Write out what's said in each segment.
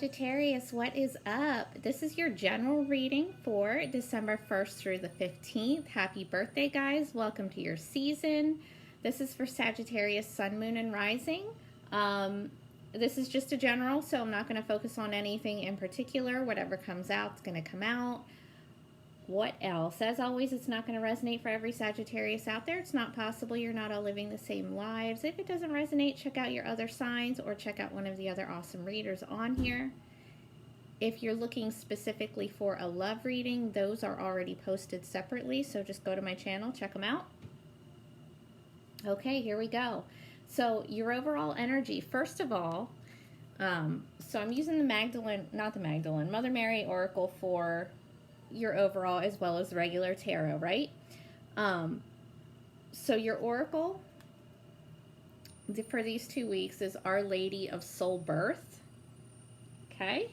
Sagittarius, what is up? This is your general reading for December 1st through the 15th. Happy birthday, guys. Welcome to your season. This is for Sagittarius, Sun, Moon, and Rising. This is just a general, so I'm not going to focus on anything in particular. Whatever comes out is going to come out. What else? As always, it's not going to resonate for every Sagittarius out there. It's not possible. You're not all living the same lives. If it doesn't resonate, check out your other signs or check out one of the other awesome readers on here. If you're looking specifically for a love reading, those are already posted separately, so just go to my channel, check them out. Okay, here we go. So your overall energy, first of all, so I'm using the Mother Mary Oracle for your overall as well as regular tarot, right? So your oracle for these 2 weeks is Our Lady of Soul Birth. Okay.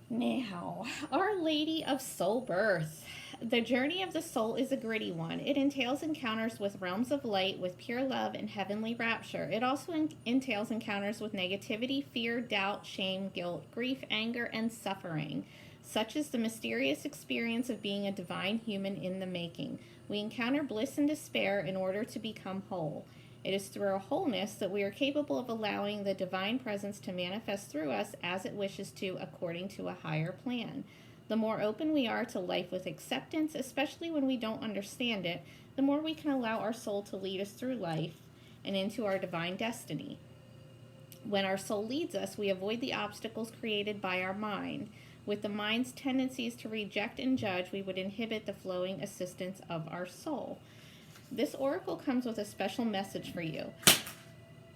Now, Our Lady of Soul Birth. The journey of the soul is a gritty one. It entails encounters with realms of light, with pure love and heavenly rapture. It also entails encounters with negativity, fear, doubt, shame, guilt, grief, anger, and suffering. Such is the mysterious experience of being a divine human in the making. We encounter bliss and despair in order to become whole. It is through our wholeness that we are capable of allowing the divine presence to manifest through us as it wishes to, according to a higher plan. The more open we are to life with acceptance, especially when we don't understand it, the more we can allow our soul to lead us through life and into our divine destiny. When our soul leads us, we avoid the obstacles created by our mind. With the mind's tendencies to reject and judge, we would inhibit the flowing assistance of our soul. This oracle comes with a special message for you.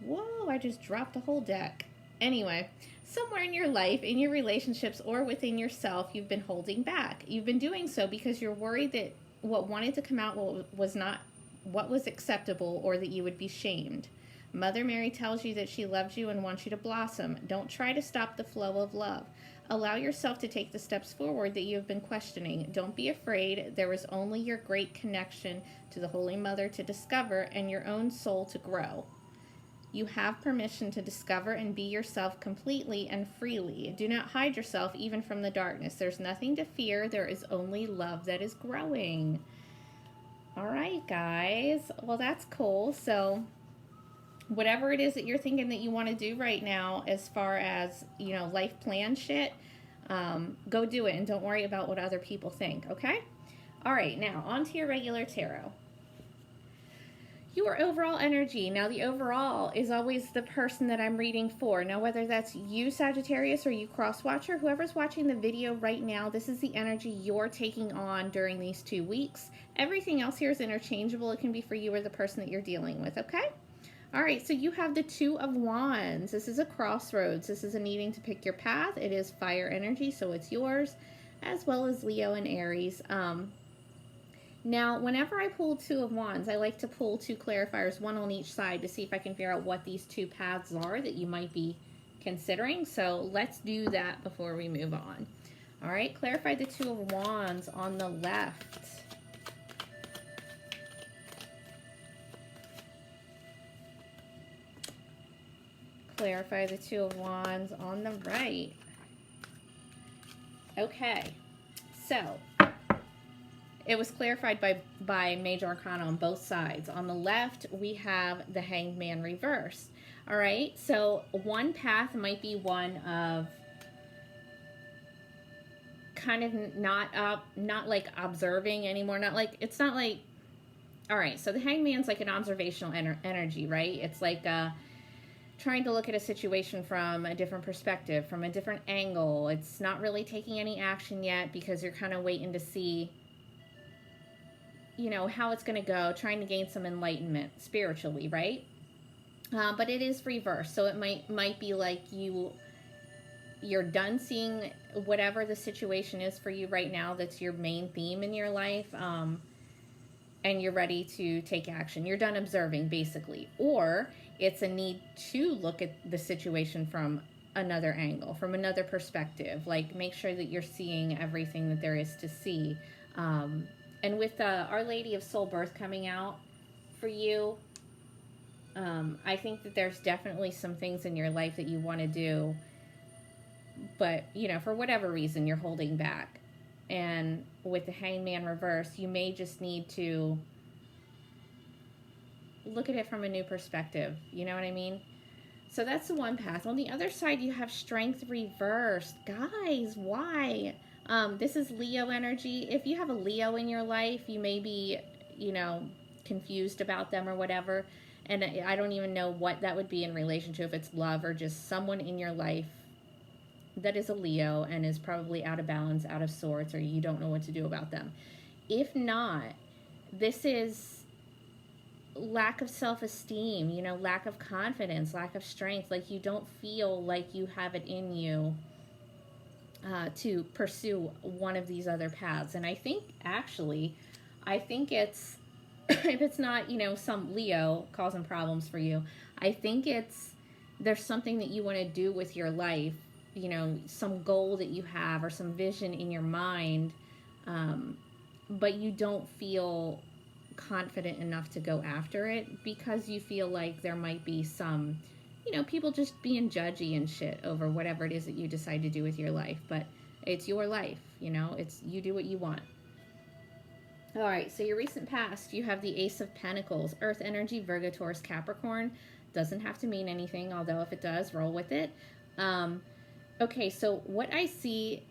Whoa, I just dropped a whole deck. Anyway, somewhere in your life, in your relationships, or within yourself, you've been holding back. You've been doing so because you're worried that what wanted to come out was not what was acceptable, or that you would be shamed. Mother Mary tells you that she loves you and wants you to blossom. Don't try to stop the flow of love. Allow yourself to take the steps forward that you have been questioning. Don't be afraid. There is only your great connection to the Holy Mother to discover and your own soul to grow. You have permission to discover and be yourself completely and freely. Do not hide yourself even from the darkness. There's nothing to fear. There is only love that is growing. All right, guys. Well, that's cool. So whatever it is that you're thinking that you want to do right now, as far as, life plan shit, go do it and don't worry about what other people think, okay? All right, now on to your regular tarot. Your overall energy. Now, the overall is always the person that I'm reading for. Now, whether that's you, Sagittarius, or you, cross-watcher, whoever's watching the video right now, this is the energy you're taking on during these 2 weeks. Everything else here is interchangeable. It can be for you or the person that you're dealing with, okay? All right, so you have the Two of Wands. This is a crossroads. This is a needing to pick your path. It is fire energy, so it's yours, as well as Leo and Aries. Now, whenever I pull Two of Wands, I like to pull 2 clarifiers, one on each side, to see if I can figure out what these 2 paths are that you might be considering. So let's do that before we move on. All right, clarify the Two of Wands on the left. Clarify the Two of Wands on the right. Okay, so it was clarified by Major Arcana on both sides. On the left, we have the Hanged Man reversed. All right, so one path might be one of kind of not like observing anymore. It's not like, all right, so the Hanged Man's like an observational energy, right? It's like trying to look at a situation from a different perspective, from a different angle. It's not really taking any action yet because you're kind of waiting to see, how it's going to go, trying to gain some enlightenment spiritually, right? But it is reversed, so it might be like you're done seeing whatever the situation is for you right now that's your main theme in your life, and you're ready to take action. You're done observing, basically. Or it's a need to look at the situation from another angle, from another perspective. Like, make sure that you're seeing everything that there is to see. And with Our Lady of Soul Birth coming out for you, I think that there's definitely some things in your life that you want to do But, you know, for whatever reason, you're holding back. And with the Hangman reverse, you may just need to look at it from a new perspective. You know what I mean? So that's the one path. On the other side, you have Strength reversed. Guys, why? This is Leo energy. If you have a Leo in your life, you may be, you know, confused about them or whatever. And I don't even know what that would be in relation to, if it's love or just someone in your life that is a Leo and is probably out of balance, out of sorts, or you don't know what to do about them. If not, this is lack of self-esteem, you know, lack of confidence, lack of strength. Like, you don't feel like you have it in you to pursue one of these other paths. And I think, actually, I think it's, if it's not, you know, some Leo causing problems for you, I think it's, there's something that you want to do with your life, you know, some goal that you have or some vision in your mind, but you don't feel confident enough to go after it because you feel like there might be some, you know, people just being judgy and shit over whatever it is that you decide to do with your life. But it's your life, you know, it's, you do what you want. All right, so your recent past, you have the Ace of Pentacles, Earth energy, Virgo, Taurus, Capricorn. Doesn't have to mean anything, although if it does, roll with it. Okay, so what I see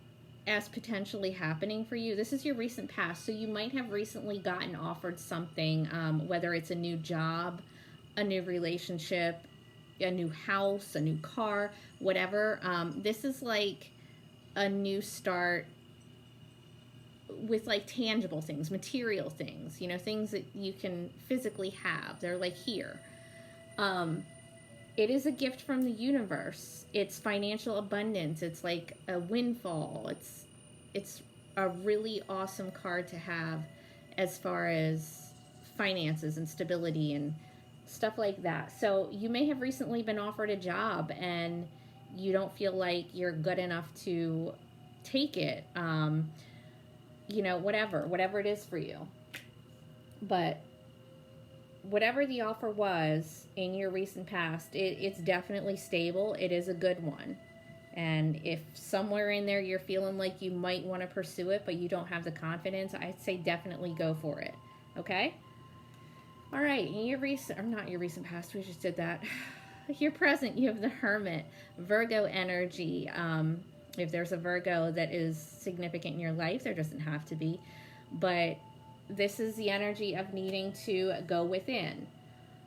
as potentially happening for you, this is your recent past. So you might have recently gotten offered something, whether it's a new job, a new relationship, a new house, a new car, whatever. This is like a new start with like tangible things, material things, you know, things that you can physically have. They're like here. It is a gift from the universe. It's financial abundance. It's like a windfall. It's a really awesome card to have as far as finances and stability and stuff like that. So you may have recently been offered a job and you don't feel like you're good enough to take it. You know, whatever it is for you. But whatever the offer was in your recent past, it's definitely stable. It is a good one. And if somewhere in there you're feeling like you might want to pursue it, but you don't have the confidence, I'd say definitely go for it. Okay? All right. In your recent, or not your recent past, we just did that. Your present, you have the Hermit, Virgo energy. If there's a Virgo that is significant in your life, there doesn't have to be. But this is the energy of needing to go within.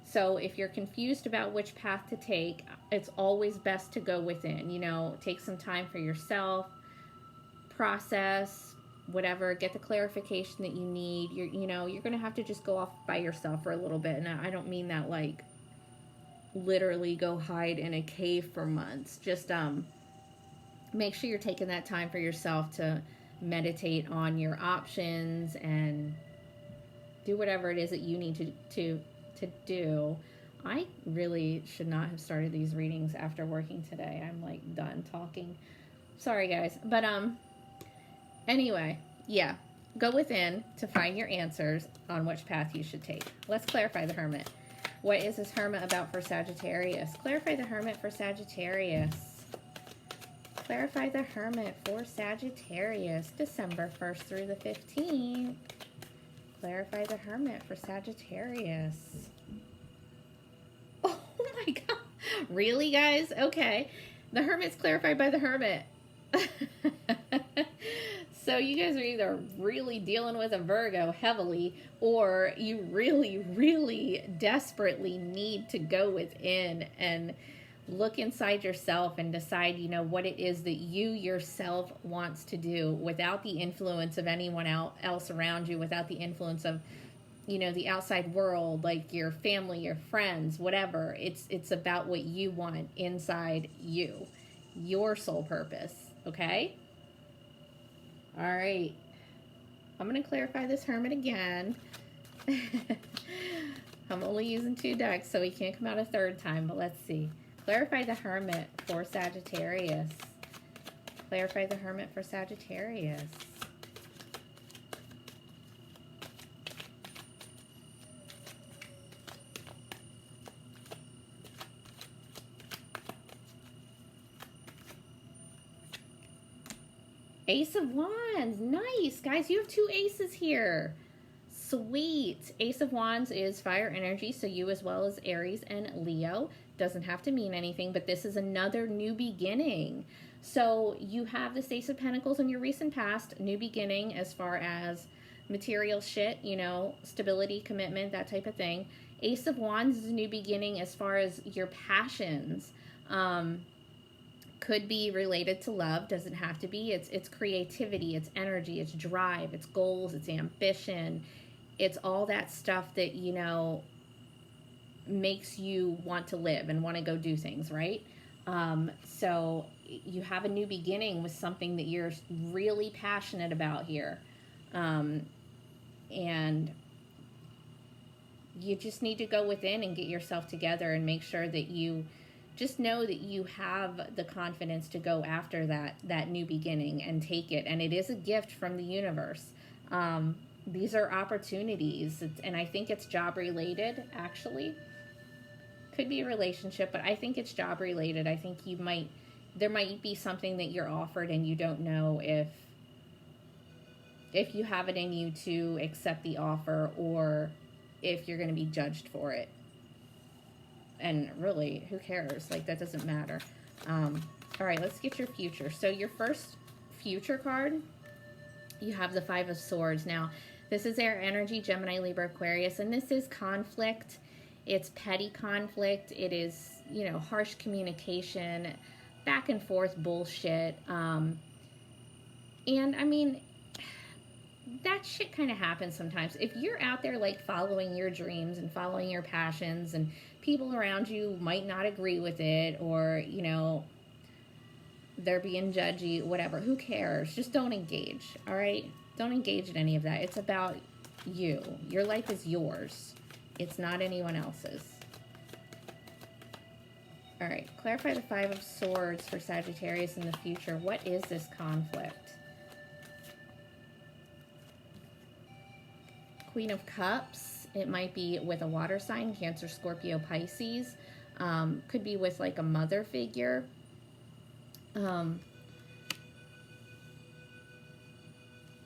So if you're confused about which path to take, it's always best to go within. You know, take some time for yourself, process, whatever, get the clarification that you need. You're going to have to just go off by yourself for a little bit. And I don't mean that like literally go hide in a cave for months. Just make sure you're taking that time for yourself to meditate on your options and do whatever it is that you need to do. I really should not have started these readings after working today. I'm like done talking. Sorry guys. But anyway, yeah. Go within to find your answers on which path you should take. Let's clarify the Hermit. What is this Hermit about for Sagittarius? Clarify the Hermit for Sagittarius. Clarify the Hermit for Sagittarius, December 1st through the 15th. Clarify the Hermit for Sagittarius. Oh my God. Really, guys? Okay. The Hermit's clarified by the Hermit. So you guys are either really dealing with a Virgo heavily, or you really, really desperately need to go within and look inside yourself and decide, you know, what it is that you yourself wants to do without the influence of anyone else around you, without the influence of, you know, the outside world, like your family, your friends, whatever. It's about what you want inside you, your soul purpose. Okay? All right. I'm going to clarify this Hermit again. I'm only using 2 decks, so he can't come out a third time, but let's see. Clarify the Hermit for Sagittarius. Clarify the Hermit for Sagittarius. Ace of Wands. Nice. Guys, you have 2 aces here. Sweet. Ace of Wands is fire energy, so you as well as Aries and Leo. Doesn't have to mean anything, but this is another new beginning. So you have this Ace of Pentacles in your recent past, new beginning as far as material shit, you know, stability, commitment, that type of thing. Ace of Wands is a new beginning as far as your passions. Could be related to love, doesn't have to be. It's creativity, it's energy, it's drive, it's goals, it's ambition. It's all that stuff that, you know, makes you want to live and want to go do things, right? So you have a new beginning with something that you're really passionate about here. And you just need to go within and get yourself together and make sure that you just know that you have the confidence to go after that new beginning and take it. And it is a gift from the universe. These are opportunities, and I think it's job related, actually. Could be a relationship, but I think it's job related. I think there might be something that you're offered and you don't know if you have it in you to accept the offer or if you're going to be judged for it. And really, who cares? Like, that doesn't matter. All right, let's get your future. So your first future card, you have the Five of Swords. Now, this is air energy, Gemini, Libra, Aquarius, and this is conflict. It's petty conflict. It is, you know, harsh communication, back and forth bullshit. And I mean, that shit kind of happens sometimes. If you're out there like following your dreams and following your passions and people around you might not agree with it, or, you know, they're being judgy, whatever, who cares? Just don't engage, all right? Don't engage in any of that. It's about you. Your life is yours. It's not anyone else's. All right, clarify the Five of Swords for Sagittarius in the future. What is this conflict? Queen of Cups. It might be with a water sign, Cancer, Scorpio, Pisces. Could be with like a mother figure.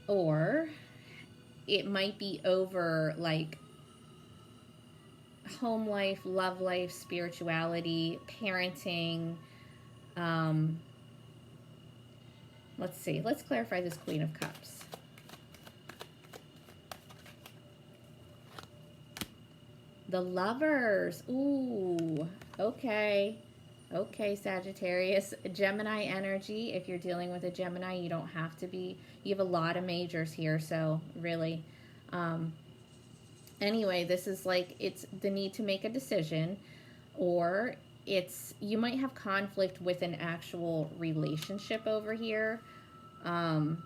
Or it might be over like home life, love life, spirituality, parenting. Let's see. Let's clarify this Queen of Cups. The Lovers. Ooh, okay. Okay, Sagittarius. Gemini energy. If you're dealing with a Gemini, you don't have to be. You have a lot of majors here, so really. Anyway, this is like, it's the need to make a decision, or it's, you might have conflict with an actual relationship over here. I'm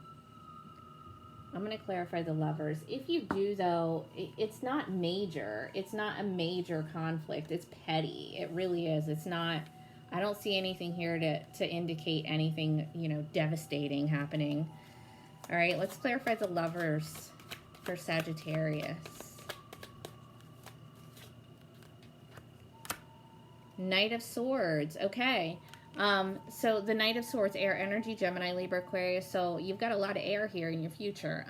going to clarify the Lovers. If you do, though, it's not major. It's not a major conflict. It's petty. It really is. It's not, I don't see anything here to indicate anything, you know, devastating happening. All right, let's clarify the Lovers for Sagittarius. Knight of Swords. Okay. So the Knight of Swords, air energy, Gemini, Libra, Aquarius. So you've got a lot of air here in your future.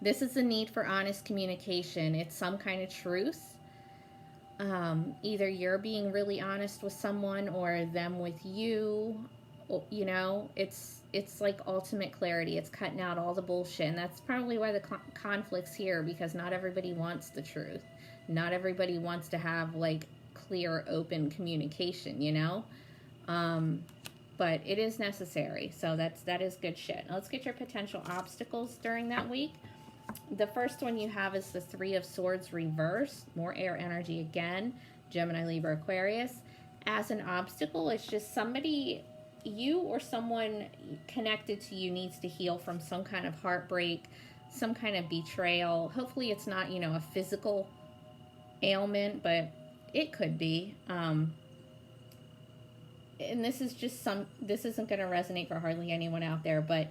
This is the need for honest communication. It's some kind of truth. Either you're being really honest with someone or them with you. You know, it's like ultimate clarity. It's cutting out all the bullshit. And that's probably why the conflict's here, because not everybody wants the truth. Not everybody wants to have like clear, open communication, you know? But it is necessary. So that is good shit. Now let's get your potential obstacles during that week. The first one you have is the Three of Swords reversed. More air energy again. Gemini, Libra, Aquarius. As an obstacle, it's just somebody, you or someone connected to you needs to heal from some kind of heartbreak, some kind of betrayal. Hopefully it's not, you know, a physical ailment, but it could be. And this is just this isn't going to resonate for hardly anyone out there, but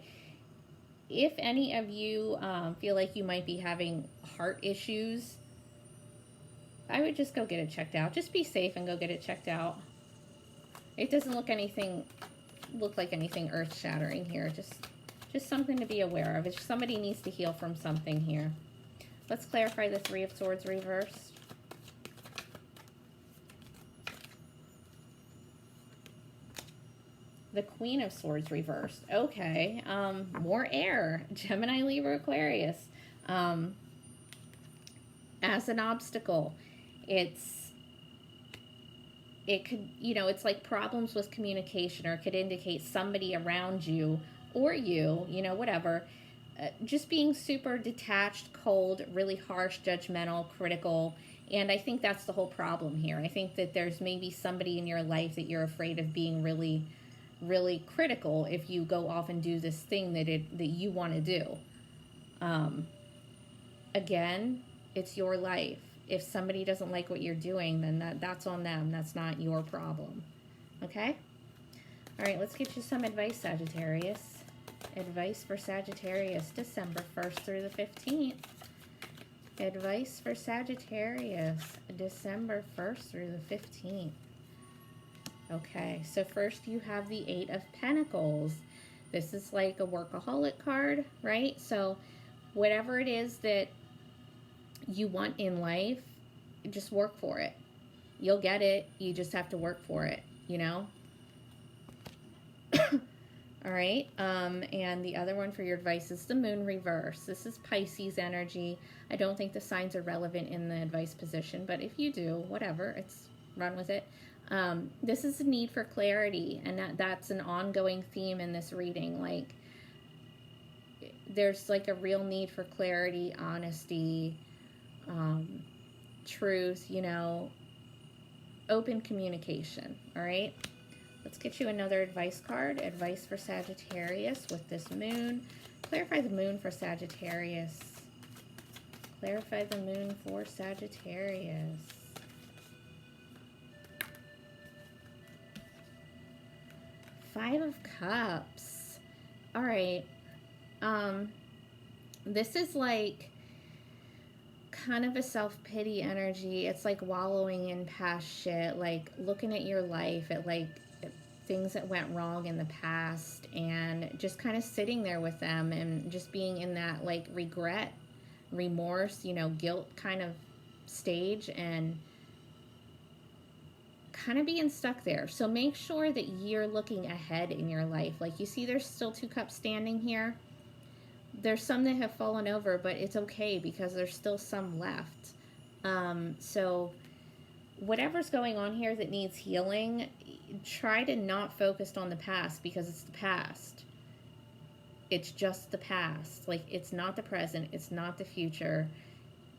if any of you feel like you might be having heart issues, I would just go get it checked out. Just be safe and go get it checked out. It doesn't look anything look like anything earth-shattering here. Just something to be aware of. If somebody needs to heal from something here. Let's clarify the Three of Swords reversed. The Queen of Swords reversed. Okay. More air. Gemini, Libra, Aquarius. As an obstacle. It could, you know, it's like problems with communication, or it could indicate somebody around you or you know, whatever. Just being super detached, cold, really harsh, judgmental, critical. And I think that's the whole problem here. I think that there's maybe somebody in your life that you're afraid of being really, really critical if you go off and do this thing that you want to do. Again, it's your life. If somebody doesn't like what you're doing, then that's on them. That's not your problem. Okay? All right, let's get you some advice, Sagittarius. Advice for Sagittarius, December 1st through the 15th. Advice for Sagittarius, December 1st through the 15th. Okay, so first you have the Eight of Pentacles. This is like a workaholic card, right? So whatever it is that you want in life, just work for it. You'll get it. You just have to work for it, you know? All right. And the other one for your advice is the Moon reverse. This is Pisces energy. I don't think the signs are relevant in the advice position, but if you do, whatever, run with it. This is a need for clarity, and that's an ongoing theme in this reading. Like, there's like a real need for clarity, honesty, truth, you know, open communication. All right. Let's get you another advice card. Advice for Sagittarius with this moon. Clarify the moon for Sagittarius. Clarify the moon for Sagittarius. Five of Cups. All right. This is like kind of a self-pity energy. It's like wallowing in past shit, like looking at your life at like things that went wrong in the past and just kind of sitting there with them and just being in that like regret, remorse, you know, guilt kind of stage, and kind of being stuck there. So make sure that you're looking ahead in your life. Like, you see there's still 2 cups standing here. There's some that have fallen over, but it's okay because there's still some left. So whatever's going on here that needs healing, try to not focus on the past, because it's the past. It's just the past. Like, it's not the present. It's not the future.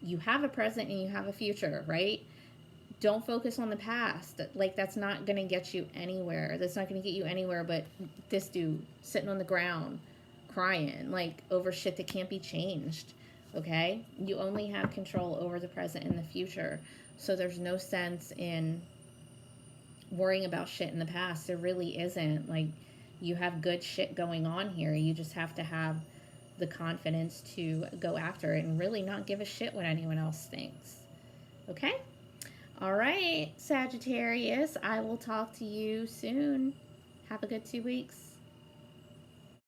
You have a present and you have a future, right? Don't focus on the past. Like, that's not going to get you anywhere. That's not going to get you anywhere but this dude sitting on the ground crying, like, over shit that can't be changed, okay? You only have control over the present and the future. So there's no sense in worrying about shit in the past. There really isn't. Like, you have good shit going on here. You just have to have the confidence to go after it and really not give a shit what anyone else thinks. Okay? All right, Sagittarius. I will talk to you soon. Have a good 2 weeks.